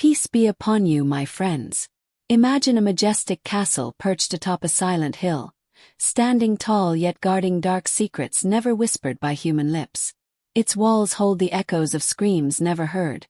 Peace be upon you, my friends. Imagine a majestic castle perched atop a silent hill, standing tall yet guarding dark secrets never whispered by human lips. Its walls hold the echoes of screams never heard,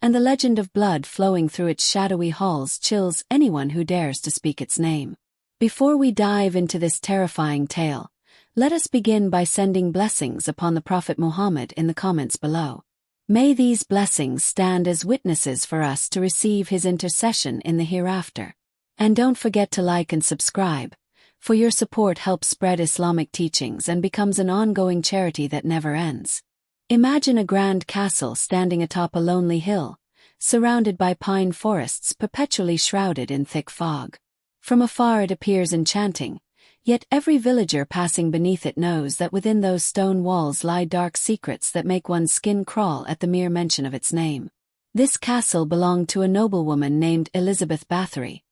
and the legend of blood flowing through its shadowy halls chills anyone who dares to speak its name. Before we dive into this terrifying tale, let us begin by sending blessings upon the Prophet Muhammad in the comments below. May these blessings stand as witnesses for us to receive his intercession in the hereafter. And don't forget to like and subscribe, for your support helps spread Islamic teachings and becomes an ongoing charity that never ends. Imagine a grand castle standing atop a lonely hill, surrounded by pine forests perpetually shrouded in thick fog. From afar it appears enchanting, yet every villager passing beneath it knows that within those stone walls lie dark secrets that make one's skin crawl at the mere mention of its name. This castle belonged to a noblewoman named Elizabeth Bathory,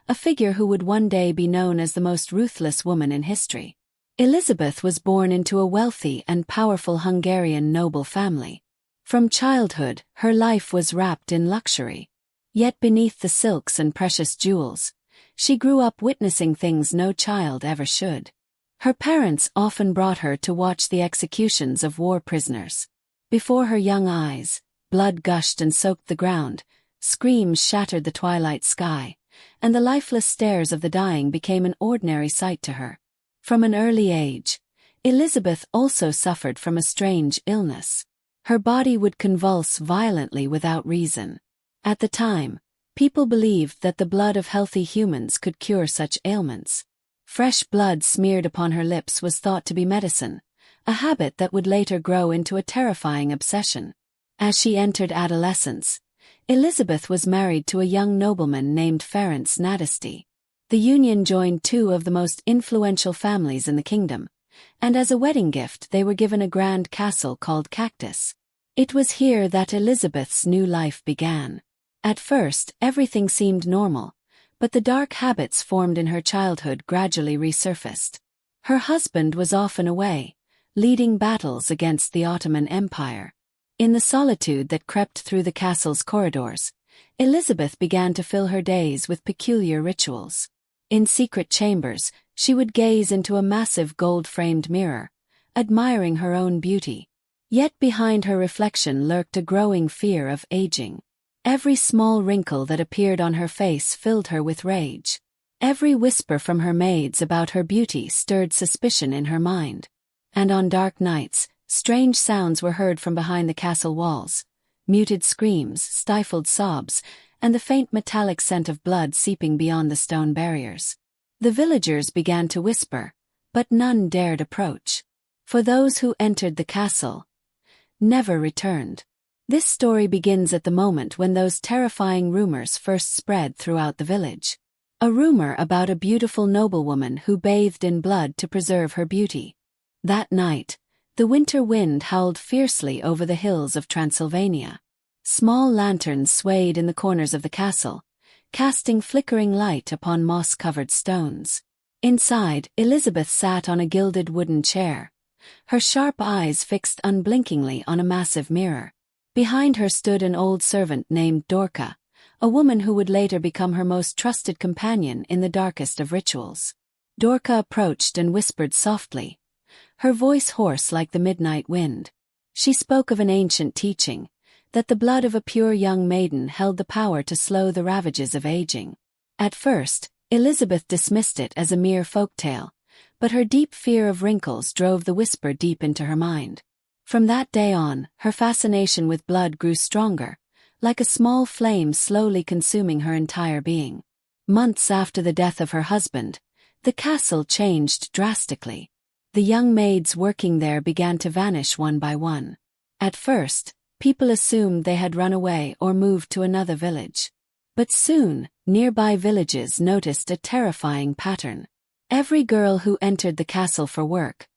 a figure who would one day be known as the most ruthless woman in history. Elizabeth was born into a wealthy and powerful Hungarian noble family. From childhood, her life was wrapped in luxury. Yet beneath the silks and precious jewels, she grew up witnessing things no child ever should. Her parents often brought her to watch the executions of war prisoners. Before her young eyes, blood gushed and soaked the ground, screams shattered the twilight sky, and the lifeless stares of the dying became an ordinary sight to her. From an early age, Elizabeth also suffered from a strange illness. Her body would convulse violently without reason. At the time, people believed that the blood of healthy humans could cure such ailments. Fresh blood smeared upon her lips was thought to be medicine, a habit that would later grow into a terrifying obsession. As she entered adolescence, Elizabeth was married to a young nobleman named Sadistic. The union joined two of the most influential families in the kingdom, and as a wedding gift they were given a grand castle called Countess. It was here that Elizabeth's new life began. At first, everything seemed normal, but the dark habits formed in her childhood gradually resurfaced. Her husband was often away, leading battles against the Ottoman Empire. In the solitude that crept through the castle's corridors, Elizabeth began to fill her days with peculiar rituals. In secret chambers, she would gaze into a massive gold-framed mirror, admiring her own beauty. Yet behind her reflection lurked a growing fear of aging. Every small wrinkle that appeared on her face filled her with rage. Every whisper from her maids about her beauty stirred suspicion in her mind. And on dark nights, strange sounds were heard from behind the castle walls, muted screams, stifled sobs, and the faint metallic scent of blood seeping beyond the stone barriers. The villagers began to whisper, but none dared approach. For those who entered the castle never returned. This story begins at the moment when those terrifying rumors first spread throughout the village. A rumor about a beautiful noblewoman who bathed in blood to preserve her beauty. That night, the winter wind howled fiercely over the hills of Transylvania. Small lanterns swayed in the corners of the castle, casting flickering light upon moss-covered stones. Inside, Elizabeth sat on a gilded wooden chair, her sharp eyes fixed unblinkingly on a massive mirror. Behind her stood an old servant named Dorca, a woman who would later become her most trusted companion in the darkest of rituals. Dorca approached and whispered softly, her voice hoarse like the midnight wind. She spoke of an ancient teaching, that the blood of a pure young maiden held the power to slow the ravages of aging. At first, Elizabeth dismissed it as a mere folktale, but her deep fear of wrinkles drove the whisper deep into her mind. From that day on, her fascination with blood grew stronger, like a small flame slowly consuming her entire being. Months after the death of her husband, the castle changed drastically. The young maids working there began to vanish one by one. At first, people assumed they had run away or moved to another village. But soon, nearby villages noticed a terrifying pattern. Every girl who entered the castle for work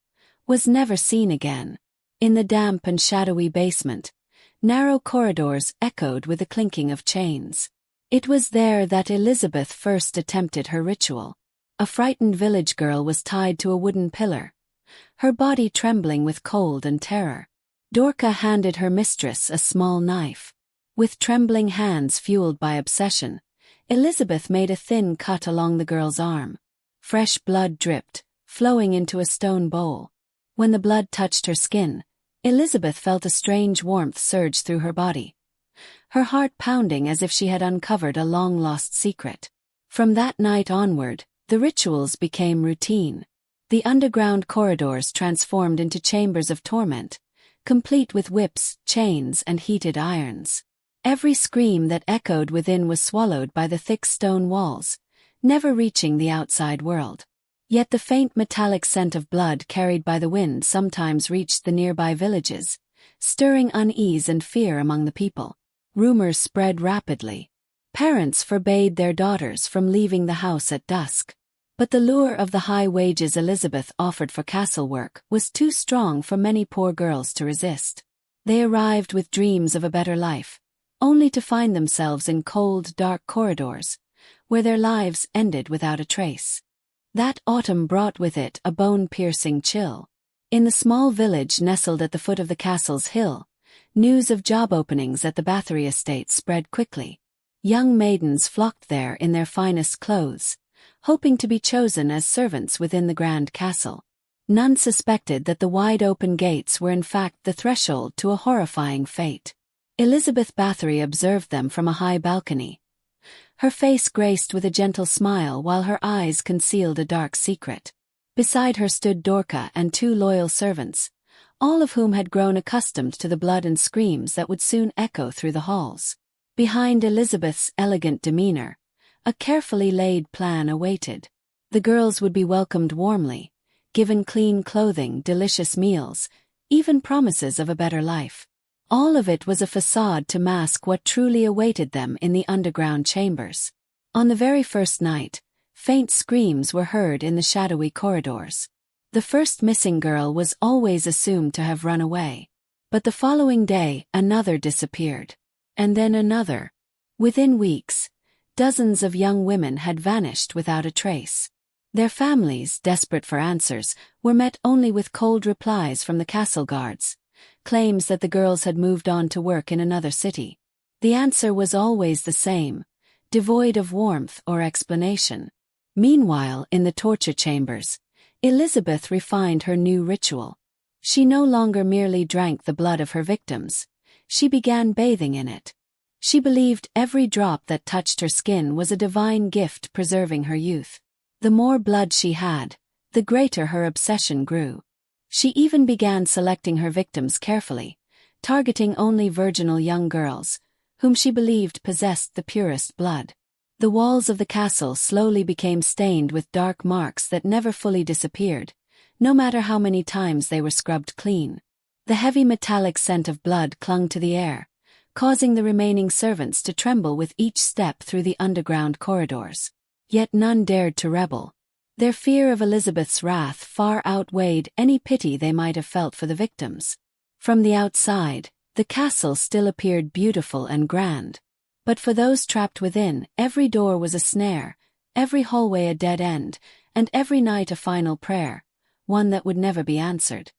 was never seen again. In the damp and shadowy basement, narrow corridors echoed with the clinking of chains. It was there that Elizabeth first attempted her ritual. A frightened village girl was tied to a wooden pillar, her body trembling with cold and terror. Dorca handed her mistress a small knife. With trembling hands fueled by obsession, Elizabeth made a thin cut along the girl's arm. Fresh blood dripped, flowing into a stone bowl. When the blood touched her skin, Elizabeth felt a strange warmth surge through her body, her heart pounding as if she had uncovered a long-lost secret. From that night onward, the rituals became routine. The underground corridors transformed into chambers of torment, complete with whips, chains, and heated irons. Every scream that echoed within was swallowed by the thick stone walls, never reaching the outside world. Yet the faint metallic scent of blood carried by the wind sometimes reached the nearby villages, stirring unease and fear among the people. Rumors spread rapidly. Parents forbade their daughters from leaving the house at dusk. But the lure of the high wages Elizabeth offered for castle work was too strong for many poor girls to resist. They arrived with dreams of a better life, only to find themselves in cold, dark corridors, where their lives ended without a trace. That autumn brought with it a bone-piercing chill. In the small village nestled at the foot of the castle's hill, news of job openings at the Bathory estate spread quickly. Young maidens flocked there in their finest clothes, hoping to be chosen as servants within the grand castle. None suspected that the wide-open gates were in fact the threshold to a horrifying fate. Elizabeth Bathory observed them from a high balcony, her face graced with a gentle smile while her eyes concealed a dark secret. Beside her stood Dorca and two loyal servants, all of whom had grown accustomed to the blood and screams that would soon echo through the halls. Behind Elizabeth's elegant demeanor, a carefully laid plan awaited. The girls would be welcomed warmly, given clean clothing, delicious meals, even promises of a better life. All of it was a facade to mask what truly awaited them in the underground chambers. On the very first night, faint screams were heard in the shadowy corridors. The first missing girl was always assumed to have run away. But the following day, another disappeared. And then another. Within weeks, dozens of young women had vanished without a trace. Their families, desperate for answers, were met only with cold replies from the castle guards, claims that the girls had moved on to work in another city. The answer was always the same, devoid of warmth or explanation. Meanwhile, in the torture chambers, Elizabeth refined her new ritual. She no longer merely drank the blood of her victims, she began bathing in it. She believed every drop that touched her skin was a divine gift preserving her youth. The more blood she had, the greater her obsession grew. She even began selecting her victims carefully, targeting only virginal young girls, whom she believed possessed the purest blood. The walls of the castle slowly became stained with dark marks that never fully disappeared, no matter how many times they were scrubbed clean. The heavy metallic scent of blood clung to the air, causing the remaining servants to tremble with each step through the underground corridors. Yet none dared to rebel. Their fear of Elizabeth's wrath far outweighed any pity they might have felt for the victims. From the outside, the castle still appeared beautiful and grand. But for those trapped within, every door was a snare, every hallway a dead end, and every night a final prayer, one that would never be answered.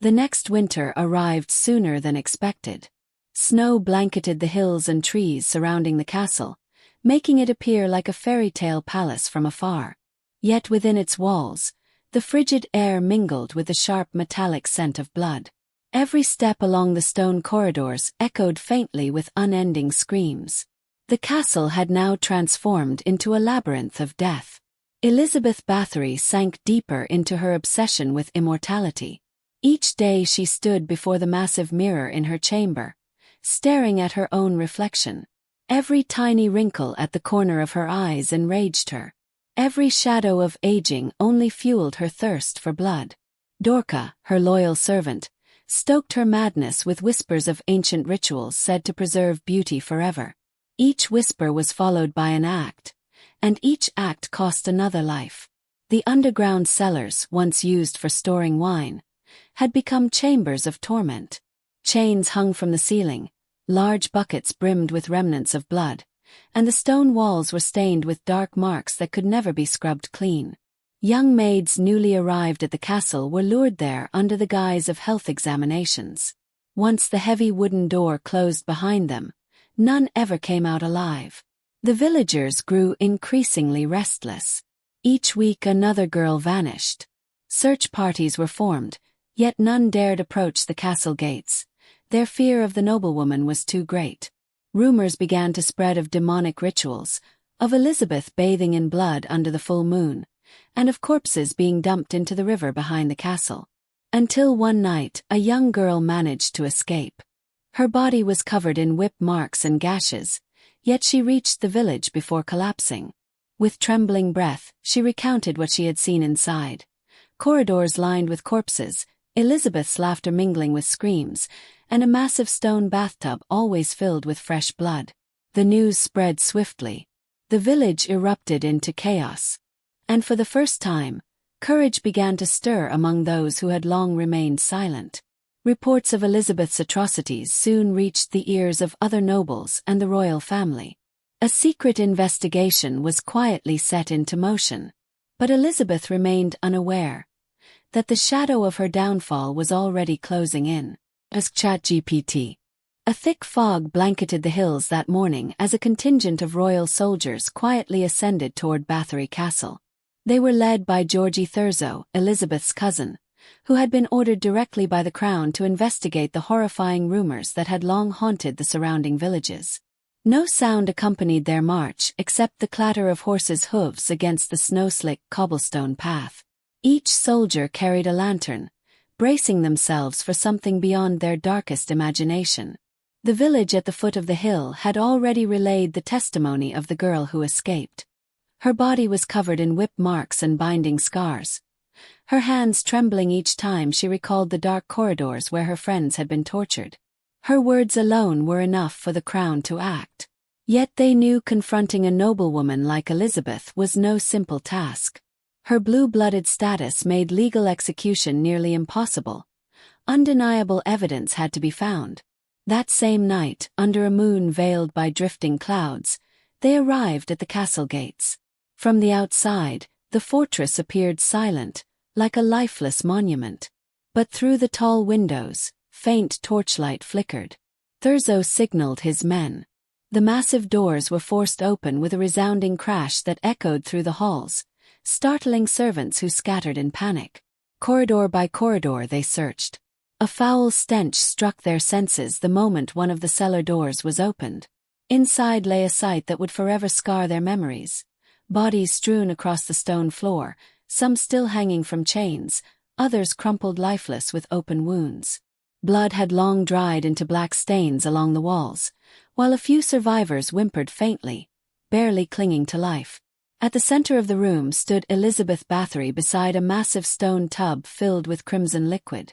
The next winter arrived sooner than expected. Snow blanketed the hills and trees surrounding the castle, making it appear like a fairy tale palace from afar. Yet within its walls, the frigid air mingled with the sharp metallic scent of blood. Every step along the stone corridors echoed faintly with unending screams. The castle had now transformed into a labyrinth of death. Elizabeth Bathory sank deeper into her obsession with immortality. Each day she stood before the massive mirror in her chamber, staring at her own reflection. Every tiny wrinkle at the corner of her eyes enraged her. Every shadow of aging only fueled her thirst for blood. Dorca, her loyal servant, stoked her madness with whispers of ancient rituals said to preserve beauty forever. Each whisper was followed by an act, and each act cost another life. The underground cellars, once used for storing wine, had become chambers of torment. Chains hung from the ceiling, large buckets brimmed with remnants of blood, and the stone walls were stained with dark marks that could never be scrubbed clean. Young maids newly arrived at the castle were lured there under the guise of health examinations. Once the heavy wooden door closed behind them, none ever came out alive. The villagers grew increasingly restless. Each week another girl vanished. Search parties were formed, yet none dared approach the castle gates. Their fear of the noblewoman was too great. Rumors began to spread of demonic rituals, of Elizabeth bathing in blood under the full moon, and of corpses being dumped into the river behind the castle. Until one night, a young girl managed to escape. Her body was covered in whip marks and gashes, yet she reached the village before collapsing. With trembling breath, she recounted what she had seen inside. Corridors lined with corpses, Elizabeth's laughter mingling with screams, and a massive stone bathtub always filled with fresh blood. The news spread swiftly. The village erupted into chaos. And for the first time, courage began to stir among those who had long remained silent. Reports of Elizabeth's atrocities soon reached the ears of other nobles and the royal family. A secret investigation was quietly set into motion. But Elizabeth remained unaware that the shadow of her downfall was already closing in. As ChatGPT. A thick fog blanketed the hills that morning as a contingent of royal soldiers quietly ascended toward Bathory Castle. They were led by Georgie Thurzo, Elizabeth's cousin, who had been ordered directly by the crown to investigate the horrifying rumors that had long haunted the surrounding villages. No sound accompanied their march except the clatter of horses' hooves against the snow-slick cobblestone path. Each soldier carried a lantern, bracing themselves for something beyond their darkest imagination. The village at the foot of the hill had already relayed the testimony of the girl who escaped. Her body was covered in whip marks and binding scars, her hands trembling each time she recalled the dark corridors where her friends had been tortured. Her words alone were enough for the crown to act. Yet they knew confronting a noblewoman like Elizabeth was no simple task. Her blue-blooded status made legal execution nearly impossible. Undeniable evidence had to be found. That same night, under a moon veiled by drifting clouds, they arrived at the castle gates. From the outside, the fortress appeared silent, like a lifeless monument. But through the tall windows, faint torchlight flickered. Thurzo signaled his men. The massive doors were forced open with a resounding crash that echoed through the halls, startling servants who scattered in panic. Corridor by corridor they searched. A foul stench struck their senses the moment one of the cellar doors was opened. Inside lay a sight that would forever scar their memories. Bodies strewn across the stone floor, some still hanging from chains, others crumpled lifeless with open wounds. Blood had long dried into black stains along the walls, while a few survivors whimpered faintly, barely clinging to life. At the center of the room stood Elizabeth Bathory beside a massive stone tub filled with crimson liquid.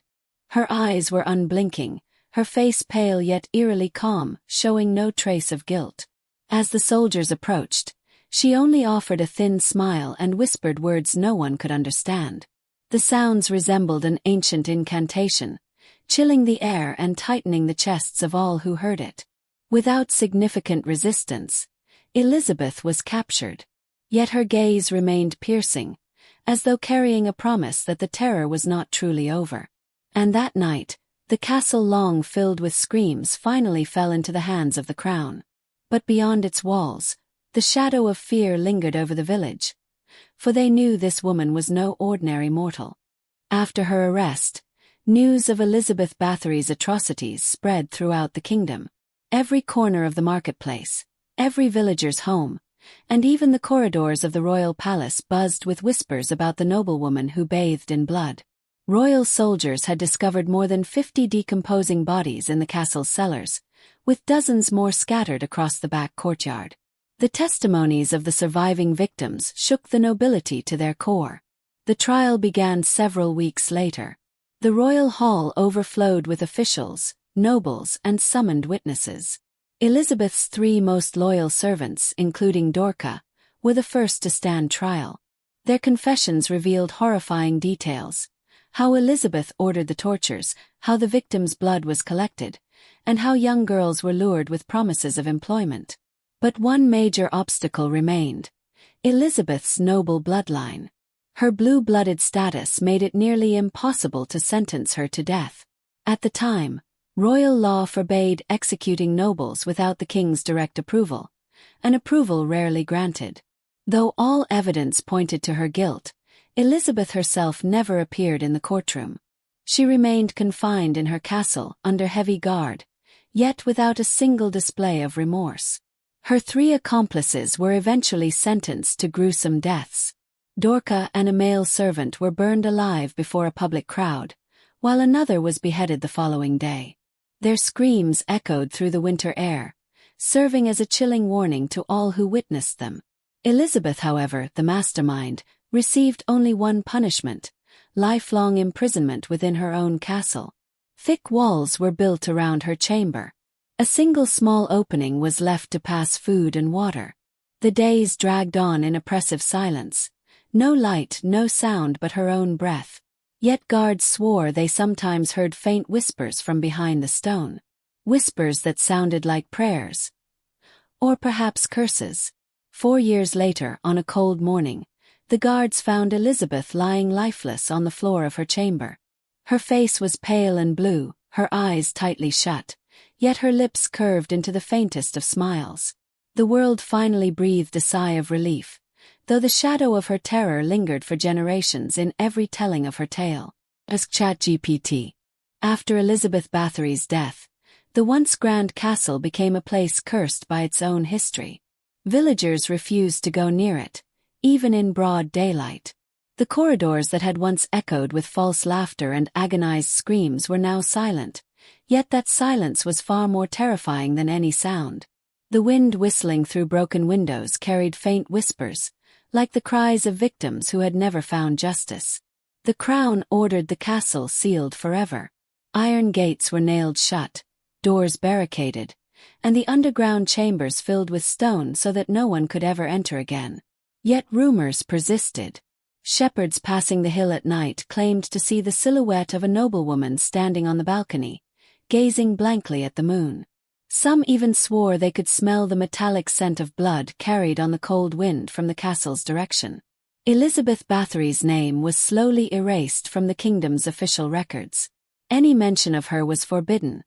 Her eyes were unblinking, her face pale yet eerily calm, showing no trace of guilt. As the soldiers approached, she only offered a thin smile and whispered words no one could understand. The sounds resembled an ancient incantation, chilling the air and tightening the chests of all who heard it. Without significant resistance, Elizabeth was captured. Yet her gaze remained piercing, as though carrying a promise that the terror was not truly over. And that night, the castle long filled with screams finally fell into the hands of the crown. But beyond its walls, the shadow of fear lingered over the village, for they knew this woman was no ordinary mortal. After her arrest, news of Elizabeth Bathory's atrocities spread throughout the kingdom. Every corner of the marketplace, every villager's home, and even the corridors of the royal palace buzzed with whispers about the noblewoman who bathed in blood. Royal soldiers had discovered more than 50 decomposing bodies in the castle's cellars, with dozens more scattered across the back courtyard. The testimonies of the surviving victims shook the nobility to their core. The trial began several weeks later. The royal hall overflowed with officials, nobles, and summoned witnesses. Elizabeth's 3 most loyal servants, including Dorca, were the first to stand trial. Their confessions revealed horrifying details: how Elizabeth ordered the tortures, how the victims' blood was collected, and how young girls were lured with promises of employment. But one major obstacle remained: Elizabeth's noble bloodline. Her blue-blooded status made it nearly impossible to sentence her to death. At the time, Royal law forbade executing nobles without the king's direct approval, an approval rarely granted. Though all evidence pointed to her guilt, Elizabeth herself never appeared in the courtroom. She remained confined in her castle under heavy guard, yet without a single display of remorse. Her 3 accomplices were eventually sentenced to gruesome deaths. Dorca and a male servant were burned alive before a public crowd, while another was beheaded the following day. Their screams echoed through the winter air, serving as a chilling warning to all who witnessed them. Elizabeth, however, the mastermind, received only one punishment: lifelong imprisonment within her own castle. Thick walls were built around her chamber. A single small opening was left to pass food and water. The days dragged on in oppressive silence. No light, no sound but her own breath. Yet guards swore they sometimes heard faint whispers from behind the stone. Whispers that sounded like prayers. Or perhaps curses. 4 years later, on a cold morning, the guards found Elizabeth lying lifeless on the floor of her chamber. Her face was pale and blue, her eyes tightly shut, yet her lips curved into the faintest of smiles. The world finally breathed a sigh of relief, though the shadow of her terror lingered for generations in every telling of her tale. Ask ChatGPT. After Elizabeth Bathory's death, the once grand castle became a place cursed by its own history. Villagers refused to go near it, even in broad daylight. The corridors that had once echoed with false laughter and agonized screams were now silent, yet that silence was far more terrifying than any sound. The wind whistling through broken windows carried faint whispers, like the cries of victims who had never found justice. The crown ordered the castle sealed forever. Iron gates were nailed shut, doors barricaded, and the underground chambers filled with stone so that no one could ever enter again. Yet rumors persisted. Shepherds passing the hill at night claimed to see the silhouette of a noblewoman standing on the balcony, gazing blankly at the moon. Some even swore they could smell the metallic scent of blood carried on the cold wind from the castle's direction. Elizabeth Bathory's name was slowly erased from the kingdom's official records. Any mention of her was forbidden,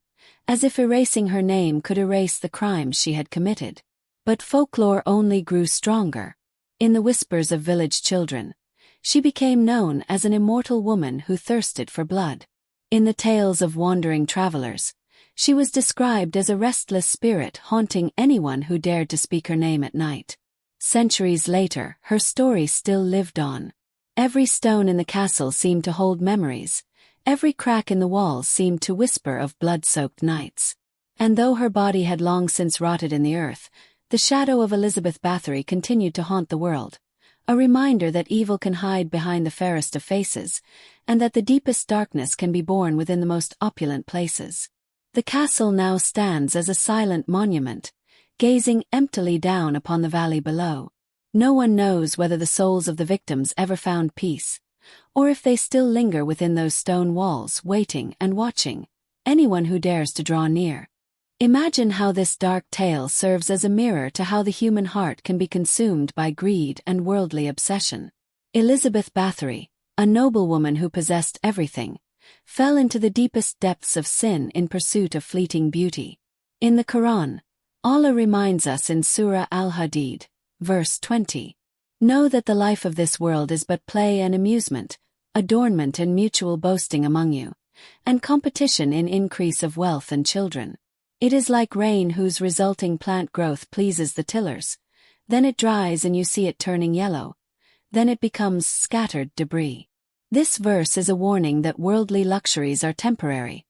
as if erasing her name could erase the crimes she had committed. But folklore only grew stronger. In the whispers of village children, she became known as an immortal woman who thirsted for blood. In the tales of wandering travelers, she was described as a restless spirit haunting anyone who dared to speak her name at night. Centuries later, her story still lived on. Every stone in the castle seemed to hold memories. Every crack in the walls seemed to whisper of blood-soaked nights. And though her body had long since rotted in the earth, the shadow of Elizabeth Bathory continued to haunt the world. A reminder that evil can hide behind the fairest of faces, and that the deepest darkness can be born within the most opulent places. The castle now stands as a silent monument, gazing emptily down upon the valley below. No one knows whether the souls of the victims ever found peace, or if they still linger within those stone walls, waiting and watching anyone who dares to draw near. Imagine how this dark tale serves as a mirror to how the human heart can be consumed by greed and worldly obsession. Elizabeth Bathory, a noblewoman who possessed everything, fell into the deepest depths of sin in pursuit of fleeting beauty. In the Quran, Allah reminds us in Surah Al-Hadid, verse 20, "Know that the life of this world is but play and amusement, adornment and mutual boasting among you, and competition in increase of wealth and children. It is like rain whose resulting plant growth pleases the tillers. Then it dries and you see it turning yellow. Then it becomes scattered debris." This verse is a warning that worldly luxuries are temporary,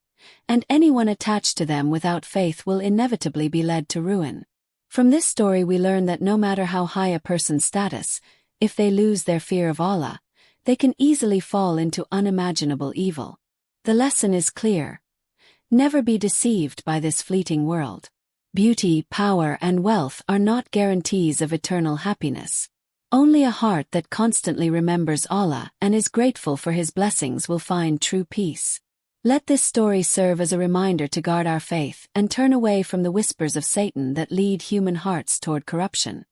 and anyone attached to them without faith will inevitably be led to ruin. From this story we learn that no matter how high a person's status, if they lose their fear of Allah, they can easily fall into unimaginable evil. The lesson is clear. Never be deceived by this fleeting world. Beauty, power, and wealth are not guarantees of eternal happiness. Only a heart that constantly remembers Allah and is grateful for His blessings will find true peace. Let this story serve as a reminder to guard our faith and turn away from the whispers of Satan that lead human hearts toward corruption.